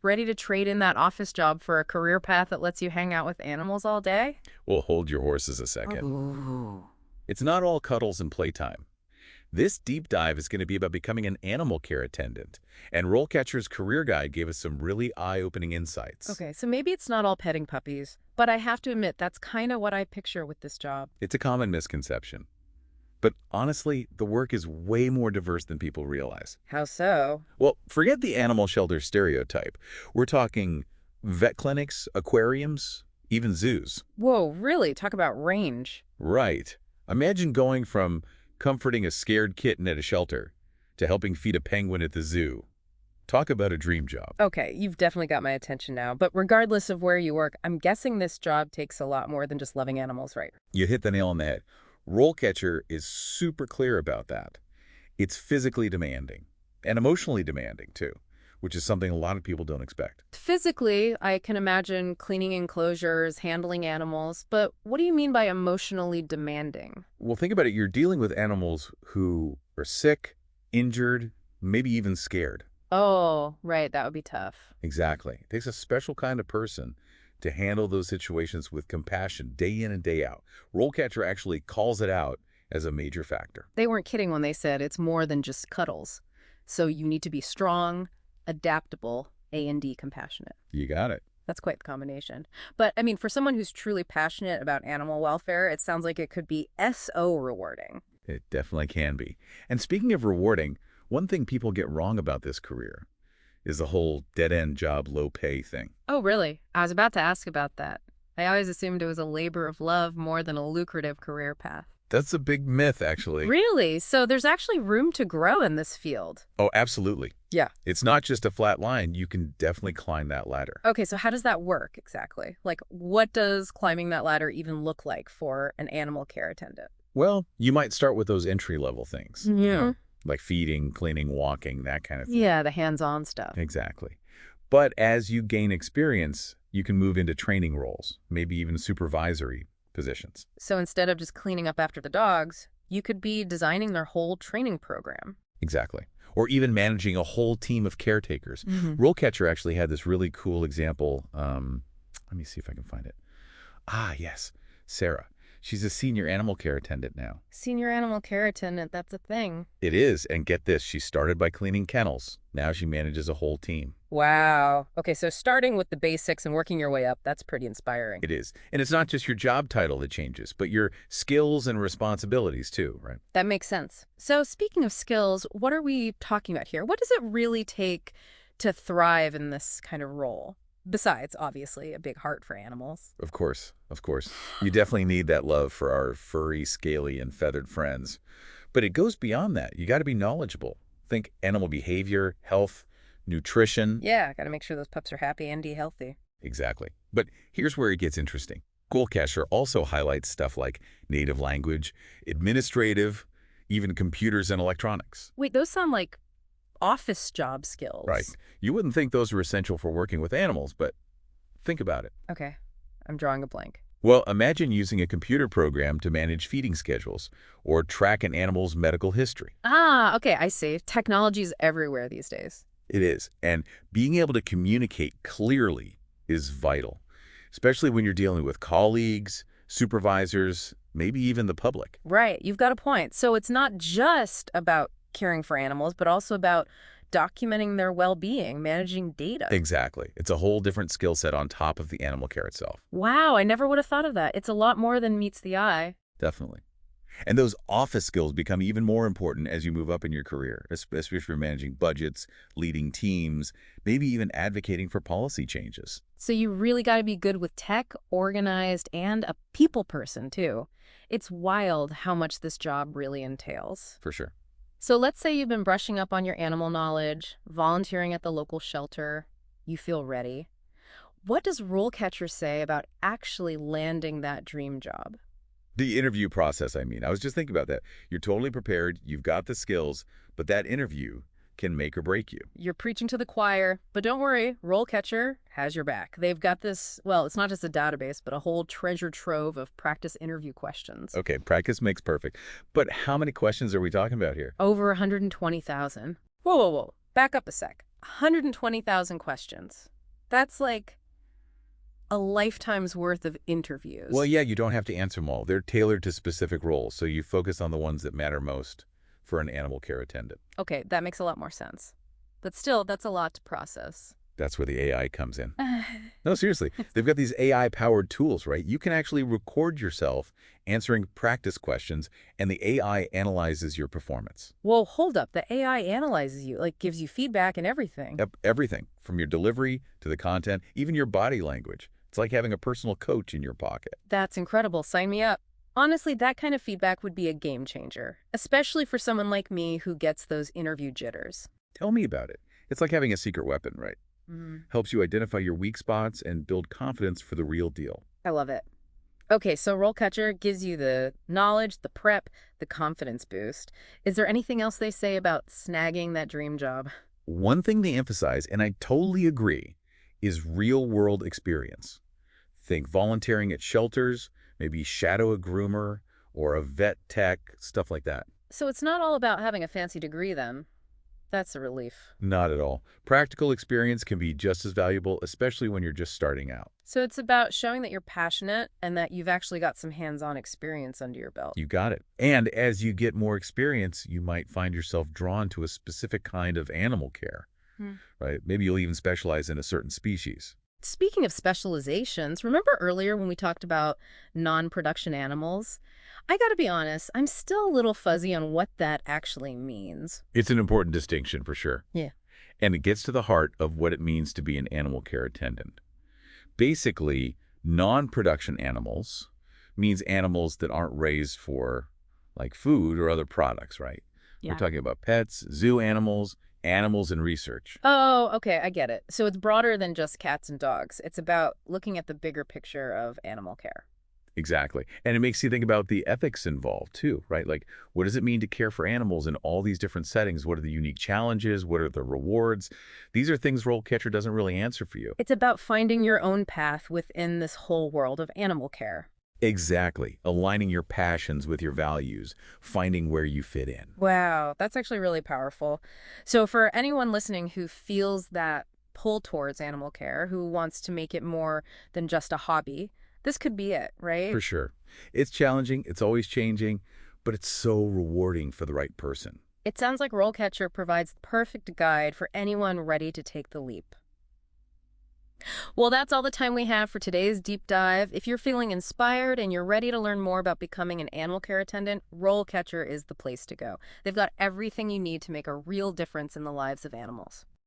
Ready to trade in that office job for a career path that lets you hang out with animals all day? Well, hold your horses a second. Ooh. It's not all cuddles and playtime. This deep dive is going to be about becoming an animal care attendant, and RoleCatcher's career guide gave us some really eye-opening insights. Okay, so maybe it's not all petting puppies, but I have to admit that's kind of what I picture with this job. It's a common misconception. But honestly, the work is way more diverse than people realize. How so? Well, forget the animal shelter stereotype. We're talking vet clinics, aquariums, even zoos. Whoa, really? Talk about range. Right. Imagine going from comforting a scared kitten at a shelter to helping feed a penguin at the zoo. Talk about a dream job. Okay, you've definitely got my attention now, but regardless of where you work, I'm guessing this job takes a lot more than just loving animals, right? You hit the nail on the head. RoleCatcher is super clear about that. It's physically demanding and emotionally demanding, too, which is something a lot of people don't expect. Physically, I can imagine cleaning enclosures, handling animals, but what do you mean by emotionally demanding? Well, think about it. You're dealing with animals who are sick, injured, maybe even scared. Oh, right, that would be tough. Exactly. It takes a special kind of person to handle those situations with compassion day in and day out. RoleCatcher actually calls it out as a major factor. They weren't kidding when they said it's more than just cuddles. So you need to be strong, adaptable, A&D compassionate. You got it. That's quite the combination. But, I mean, for someone who's truly passionate about animal welfare, it sounds like it could be so rewarding. It definitely can be. And speaking of rewarding, one thing people get wrong about this career is the whole dead-end job, low-pay thing. Oh, really? I was about to ask about that. I always assumed it was a labor of love more than a lucrative career path. That's a big myth, actually. Really? So there's actually room to grow in this field? Oh, absolutely. Yeah. It's not just a flat line. You can definitely climb that ladder. Okay, so how does that work exactly? Like, what does climbing that ladder even look like for an animal care attendant? Well, you might start with those entry-level things. Yeah. Like feeding, cleaning, walking, that kind of thing. Yeah, the hands-on stuff. Exactly. But as you gain experience, you can move into training roles, maybe even supervisory positions. So instead of just cleaning up after the dogs, you could be designing their whole training program. Exactly. Or even managing a whole team of caretakers. RoleCatcher actually had this really cool example. Let me see if I can find it. Ah, yes. Sarah. She's a senior animal care attendant now. Senior animal care attendant, that's a thing. It is. And get this, she started by cleaning kennels. Now she manages a whole team. Wow. Okay, so starting with the basics and working your way up, that's pretty inspiring. It is. And it's not just your job title that changes, but your skills and responsibilities too, right? That makes sense. So speaking of skills, what are we talking about here? What does it really take to thrive in this kind of role? Besides, obviously, a big heart for animals. Of course, of course. You definitely need that love for our furry, scaly, and feathered friends. But it goes beyond that. You got to be knowledgeable. Think animal behavior, health, nutrition. Yeah, got to make sure those pups are happy and healthy. Exactly. But here's where it gets interesting. RoleCatcher also highlights stuff like native language, administrative, even computers and electronics. Wait, those sound like office job skills. Right. You wouldn't think those are essential for working with animals, but think about it. Okay, I'm drawing a blank. Well, imagine using a computer program to manage feeding schedules or track an animal's medical history. Ah, okay, I see. Technology is everywhere these days. It is. And being able to communicate clearly is vital, especially when you're dealing with colleagues, supervisors, maybe even the public. Right, you've got a point. So it's not just about caring for animals, but also about documenting their well-being, managing data. Exactly. It's a whole different skill set on top of the animal care itself. Wow, I never would have thought of that. It's a lot more than meets the eye. Definitely. And those office skills become even more important as you move up in your career, especially if you're managing budgets, leading teams, maybe even advocating for policy changes. So you really got to be good with tech, organized, and a people person, too. It's wild how much this job really entails. For sure. So let's say you've been brushing up on your animal knowledge, volunteering at the local shelter, you feel ready. What does RoleCatcher say about actually landing that dream job? The interview process, I mean. I was just thinking about that. You're totally prepared, you've got the skills, but that interview can make or break you. You're preaching to the choir, but don't worry, RoleCatcher has your back. They've got this, well, it's not just a database, but a whole treasure trove of practice interview questions. Okay, practice makes perfect. But how many questions are we talking about here? Over 120,000. Whoa, whoa, whoa. Back up a sec. 120,000 questions. That's like a lifetime's worth of Well, interviews. yeah, you don't have to answer them all. They're tailored to specific roles, so you focus on the ones that matter most for an animal care attendant. Okay, that makes a lot more sense. But still, that's a lot to process. That's where the AI comes in. No, seriously. They've got these AI-powered tools, right? You can actually record yourself answering practice questions, and the AI analyzes your performance. Whoa, hold up. The AI analyzes you, like gives you feedback and everything. Everything, from your delivery to the content, even your body language. It's like having a personal coach in your pocket. That's incredible. Sign me up. Honestly, that kind of feedback would be a game changer, especially for someone like me who gets those interview jitters. Tell me about it. It's like having a secret weapon, right? Helps you identify your weak spots and build confidence for the real deal. I love it. Okay, so RoleCatcher gives you the knowledge, the prep, the confidence boost. Is there anything else they say about snagging that dream job? One thing they emphasize, and I totally agree, is real-world experience. Think volunteering at shelters, maybe shadow a groomer or a vet tech, stuff like that. So it's not all about having a fancy degree then. That's a relief. Not at all. Practical experience can be just as valuable, especially when you're just starting out. So it's about showing that you're passionate and that you've actually got some hands-on experience under your belt. You got it. And as you get more experience, you might find yourself drawn to a specific kind of animal care, right? Maybe you'll even specialize in a certain species. Speaking of specializations, remember earlier when we talked about non-production animals? I gotta be honest, I'm still a little fuzzy on what that actually means. It's an important distinction for sure. Yeah. And it gets to the heart of what it means to be an animal care attendant. Basically, non-production animals means animals that aren't raised for like food or other products, right? We're Yeah. talking about pets, zoo animals, animals in research. Oh, okay, I get it. So it's broader than just cats and dogs. It's about looking at the bigger picture of animal care. Exactly. And it makes you think about the ethics involved too, right? Like, what does it mean to care for animals in all these different settings? What are the unique challenges? What are the rewards? These are things RoleCatcher doesn't really answer for you. It's about finding your own path within this whole world of animal care. Exactly. Aligning your passions with your values, finding where you fit in. Wow, that's actually really powerful. So for anyone listening who feels that pull towards animal care, who wants to make it more than just a hobby, this could be it, right? For sure. It's challenging, it's always changing, but it's so rewarding for the right person. It sounds like RoleCatcher provides the perfect guide for anyone ready to take the leap. Well, that's all the time we have for today's deep dive. If you're feeling inspired and you're ready to learn more about becoming an animal care attendant, RoleCatcher is the place to go. They've got everything you need to make a real difference in the lives of animals.